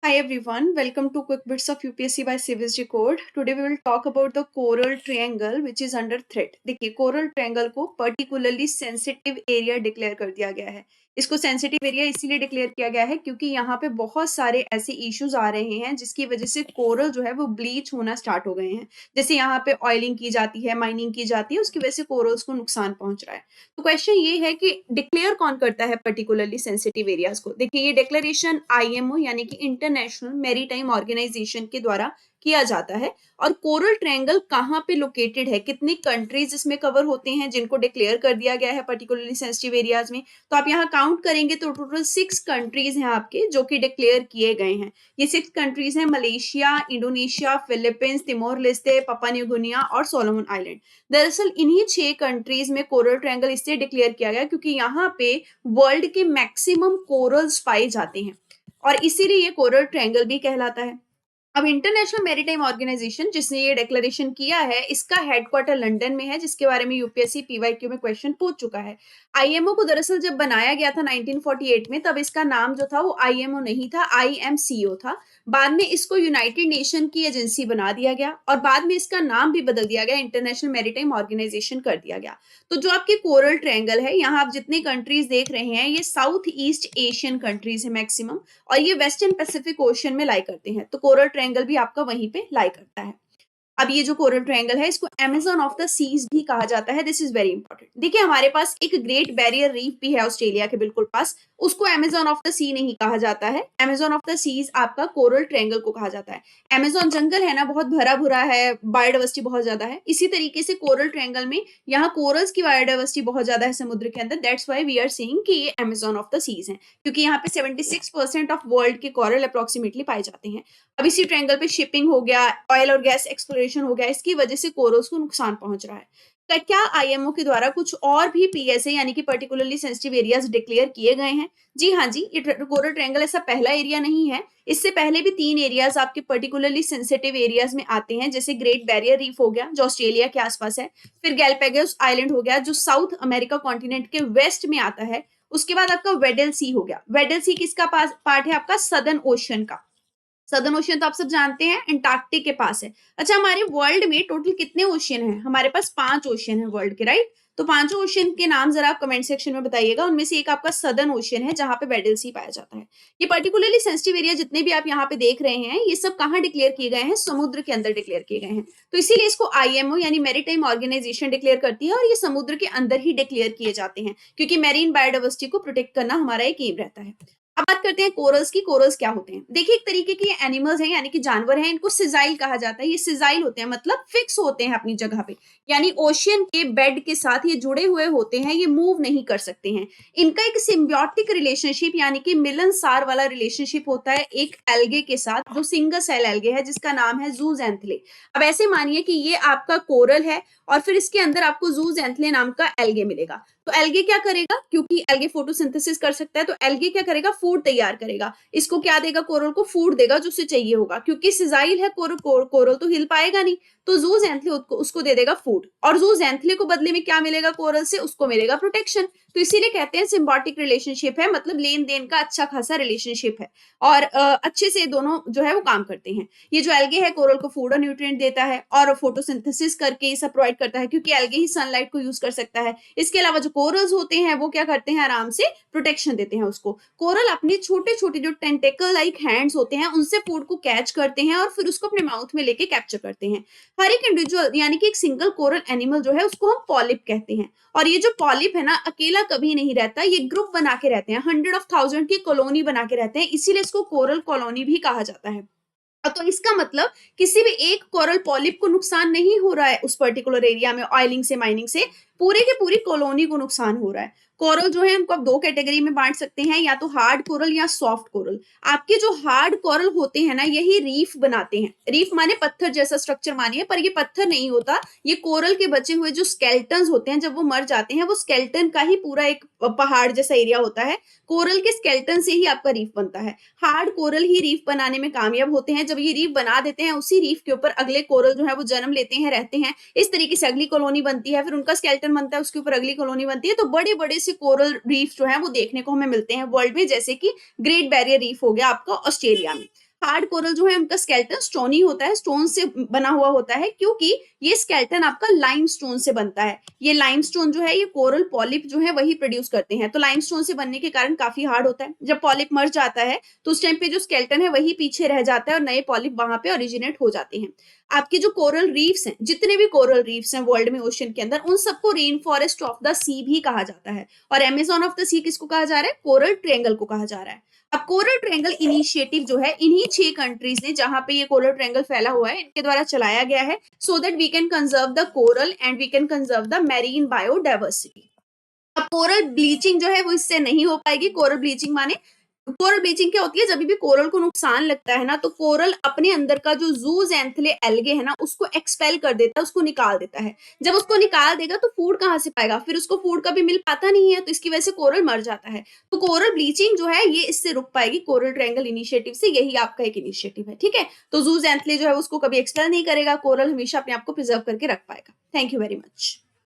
Hi everyone, welcome to Quick Bits of UPSC by CBSG Code. Today we will talk about the coral triangle which is under threat. देखिए coral triangle को particularly sensitive area declare कर दिया गया है। इसको sensitive area इसीलिए declare किया गया है क्योंकि यहाँ पे बहुत सारे ऐसे इश्यूज आ रहे हैं जिसकी वजह से कोरल जो है वो ब्लीच होना स्टार्ट हो गए हैं। जैसे यहाँ पे ऑयलिंग की जाती है, माइनिंग की जाती है, उसकी वजह से कोरल्स को नुकसान पहुंच रहा है। तो क्वेश्चन ये है कि डिक्लेयर कौन करता है पर्टिकुलरली सेंसिटिव एरियाज को। देखिए ये डिक्लेरेशन आईएमओ यानी कि इंटरनेशनल मैरीटाइम ऑर्गेनाइजेशन के द्वारा किया जाता है। और कोरल ट्रायंगल कहाँ पे लोकेटेड है, कितनी कंट्रीज इसमें कवर होते हैं जिनको डिक्लेयर कर दिया गया है पर्टिकुलरली सेंसिटिव एरियाज में, तो आप यहाँ काउंट करेंगे तो टोटल 6 कंट्रीज हैं आपके जो कि डिक्लेयर किए गए हैं। ये 6 कंट्रीज हैं Malaysia, Indonesia, Philippines, Timor Leste, Papua new Guinea और सोलोमन आइलैंड। दरअसल इन्हीं 6 कंट्रीज में कोरल ट्रायंगल इससे डिक्लेयर किया गया क्योंकि यहाँ पे वर्ल्ड के मैक्सिमम कोरल्स पाए जाते हैं और इसीलिए ये कोरल ट्रायंगल भी कहलाता है। अब इंटरनेशनल मैरीटाइम ऑर्गेनाइजेशन जिसने ये डिक्लेरेशन किया है इसका हेडक्वार्टर लंदन में है, जिसके बारे में यूपीएससी पीवाईक्यू में क्वेश्चन पूछ चुका है। आईएमओ को दरअसल जब बनाया गया था 1948 में, तब इसका नाम जो था वो आईएमओ नहीं था, आईएमसीओ था। बाद में इसको यूनाइटेड नेशन की एजेंसी बना दिया गया और बाद में इसका नाम भी बदल दिया गया, इंटरनेशनल मैरीटाइम ऑर्गेनाइजेशन कर दिया गया। तो जो आपके कोरल ट्रायंगल है, यहाँ आप जितनी कंट्रीज देख रहे हैं ये साउथ ईस्ट एशियन कंट्रीज है मैक्सिमम, और ये वेस्टर्न पैसिफिक ओशन में लाई करते हैं। तो कोरल ट्रायंगल भी आपका वहीं पे लाई करता है। अब ये जो कोरल ट्रायंगल है इसको अमेज़न ऑफ द सीज भी कहा जाता है। This is very important. देखिए हमारे पास एक ग्रेट बैरियर रीफ भी है ऑस्ट्रेलिया के बिल्कुल पास, उसको अमेज़न ऑफ द सी नहीं कहा जाता है। अमेज़न ऑफ द सीज आपका कोरल ट्रायंगल को कहा जाता है। अमेज़न जंगल है ना, बहुत भरा भरा है, बायोडाइवर्सिटी बहुत ज्यादा है। इसी तरीके से कोरल ट्रायंगल में यहाँ कोरल्स की बायोडाइवर्सिटी बहुत ज्यादा है समुद्र के अंदर। That's why we are saying कि ये अमेज़न ऑफ द सीज है, क्योंकि यहाँ पे 76% ऑफ वर्ल्ड के कोरल अप्रोक्सीमेटली पाए जाते हैं। अब इसी ट्रायंगल पे शिपिंग हो गया, ऑयल और गैस एक्सप्लोरेशन हो गया, इसकी वजह से कोरल्स को नुकसान पहुंच रहा है। क्या आईएमओ के द्वारा कुछ और भी पीएसए यानी कि पर्टिकुलरली सेंसिटिव एरियाज डिक्लेयर किए गए हैं? जी हाँ जी, ये कोरल ट्रायंगल ऐसा पहला एरिया नहीं है। इससे पहले भी 3 एरियाज आपके पर्टिकुलरली सेंसिटिव एरियाज में आते हैं, जैसे ग्रेट बैरियर रीफ हो गया जो ऑस्ट्रेलिया के आसपास है, फिर गैलापागोस आइलैंड हो गया जो साउथ अमेरिका कॉन्टिनेंट के वेस्ट में आता है, उसके बाद आपका वेडल सी हो गया। वेडल सी किसका पार्ट है? आपका सदर्न ओशन का। सदर्न ओशियन तो आप सब जानते हैं अंटार्कटिक के पास है। अच्छा, हमारे वर्ल्ड में टोटल कितने ओशियन हैं? हमारे पास 5 ओशियन है वर्ल्ड के, राइट? तो 5 ओशियन के नाम जरा आप कमेंट सेक्शन में बताइएगा। उनमें से एक आपका सदर्न ओशियन है जहां पे वेडल सी पाया जाता है। ये पर्टिकुलरली सेंसिटिव एरिया जितने भी आप यहाँ पे देख रहे हैं ये सब कहाँ डिक्लेयर किए गए हैं? समुद्र के अंदर डिक्लेयर किए गए हैं। तो इसीलिए इसको आईएमओ यानी मैरीटाइम ऑर्गेनाइजेशन डिक्लेयर करती है और ये समुद्र के अंदर ही डिक्लेयर किए जाते हैं क्योंकि मैरीन बायोडाइवर्सिटी को प्रोटेक्ट करना हमारा एक एम रहता है। अब बात करते हैं कोरल्स की। कोरल्स क्या होते हैं? देखिए एक तरीके के एनिमल्स हैं यानी कि जानवर हैं, इनको सिजाइल कहा जाता है। ये सिजाइल होते हैं मतलब फिक्स होते हैं अपनी जगह पे, यानी ओशियन के बेड के साथ ये जुड़े हुए होते हैं, ये मूव नहीं कर सकते हैं। इनका एक सिम्बियोटिक रिलेशनशिप यानी कि मिलनसार वाला रिलेशनशिप होता है एक एल्गे के साथ जो सिंगल सेल एल्गे है जिसका नाम है जूजेंथले। अब ऐसे मानिए कि ये आपका कोरल है और फिर इसके अंदर आपको जूजेंथले नाम का एल्गे मिलेगा। तो एल्गे क्या करेगा? क्योंकि एल्गे फोटोसिंथेसिस कर सकता है, तो एल्गे क्या करेगा? फूड तैयार करेगा। इसको क्या देगा? कोरल को फूड देगा जो उसे चाहिए होगा, क्योंकि सिजाइल है कोरल तो हिल पाएगा नहीं, तो जूजेंथले उसको दे देगा फूड। और जूजेंथले को बदले में क्या मिलेगा कोरल से? उसको मिलेगा प्रोटेक्शन। तो इसीलिए कहते हैं सिम्बायोटिक रिलेशनशिप है, मतलब लेन देन का अच्छा खासा रिलेशनशिप है और अच्छे से दोनों जो है वो काम करते हैं। ये जो एल्गे है कोरल को फूड और न्यूट्रिएंट देता है और फोटोसिंथेसिस करके ये सब प्रोवाइड करता है, क्योंकि एल्गे ही सनलाइट को यूज कर सकता है। इसके अलावा जो कोरल्स होते हैं वो क्या करते हैं? आराम से प्रोटेक्शन देते हैं उसको। कोरल अपने छोटे छोटे जो टेंटेकल लाइक हैंड्स होते हैं उनसे फूड को कैच करते हैं और फिर उसको अपने माउथ में लेके कैप्चर करते हैं। हर एक इंडिविजुअल यानी कि एक सिंगल कोरल एनिमल जो है उसको हम पॉलिप कहते हैं। और ये जो पॉलिप है ना, अकेला कभी नहीं रहता, ये ग्रुप बना के रहते हैं, 100,000 की कॉलोनी बना के रहते हैं, इसीलिए इसको कोरल कॉलोनी भी कहा जाता है। तो इसका मतलब किसी भी एक कोरल पॉलिप को नुकसान नहीं हो रहा है उस पर्टिकुलर एरिया में ऑयलिंग से, माइनिंग से, पूरे के पूरी कॉलोनी को नुकसान हो रहा है। कोरल जो है उनको आप 2 कैटेगरी में बांट सकते हैं, या तो हार्ड कोरल या सॉफ्ट कोरल। आपके जो हार्ड कोरल होते हैं ना, यही रीफ बनाते हैं। रीफ माने पत्थर जैसा स्ट्रक्चर मानिए, पर ये पत्थर नहीं होता, ये कोरल के बचे हुए जो स्केल्टन्स होते हैं, जब वो मर जाते हैं वो स्केल्टन का ही पूरा एक पहाड़ जैसा एरिया होता है। कोरल के स्केल्टन से ही आपका रीफ बनता है। हार्ड कोरल ही रीफ बनाने में कामयाब होते हैं। जब ये रीफ बना देते हैं, उसी रीफ के ऊपर अगले कोरल जो है वो जन्म लेते हैं, रहते हैं। इस तरीके से अगली कॉलोनी बनती है, फिर उनका स्केलेटन बनता है, उसके ऊपर अगली कॉलोनी बनती है। तो बड़े बड़े से कोरल रीफ जो है वो देखने को हमें मिलते हैं वर्ल्ड में, जैसे कि ग्रेट बैरियर रीफ हो गया आपका ऑस्ट्रेलिया में। हार्ड कोरल जो है उनका स्केलेटन स्टोनी होता है, स्टोन से बना हुआ होता है, क्योंकि ये स्केलेटन आपका लाइमस्टोन से बनता है। ये लाइमस्टोन जो है ये कोरल पॉलिप जो है वही प्रोड्यूस करते हैं, तो लाइमस्टोन से बनने के कारण काफी हार्ड होता है। जब पॉलिप मर जाता है तो उस टाइम पे जो स्केलेटन है वही पीछे रह जाता है और नए पॉलिप वहां पे ओरिजिनेट हो जाते हैं। आपके जो कोरल रीफ्स हैं, जितने भी कोरल रीफ्स हैं वर्ल्ड में ओशन के अंदर, उन सबको रेन फॉरेस्ट ऑफ द सी भी कहा जाता है। और अमेजोन ऑफ द सी किसको कहा जा रहा है? कोरल ट्रायंगल को कहा जा रहा है। अब कोरल ट्रायंगल इनिशिएटिव जो है इन्हीं 6 कंट्रीज ने, जहां पे ये कोरल ट्रायंगल फैला हुआ है, इनके द्वारा चलाया गया है, so that we can conserve the coral and we can conserve the marine biodiversity. अब कोरल ब्लीचिंग जो है वो इससे नहीं हो पाएगी। कोरल ब्लीचिंग माने, कोरल ब्लीचिंग क्या होती है? जब भी कोरल को नुकसान लगता है ना, तो कोरल अपने अंदर का जो जूज़ैंथले एल्गे है ना, उसको एक्सपेल कर देता है, उसको निकाल देता है। जब उसको निकाल देगा तो फूड कहाँ से पाएगा? फिर उसको फूड कभी मिल पाता नहीं है, तो इसकी वजह से कोरल मर जाता है। तो कोरल ब्लीचिंग जो है ये इससे रुक पाएगी कोरल ट्रायंगल इनिशिएटिव से, यही आपका एक इनिशिएटिव है, ठीक है? तो जूज़ैंथले जो है उसको कभी एक्सपेल नहीं करेगा, कोरल हमेशा अपने आप को प्रिजर्व करके रख पाएगा। Thank you very much.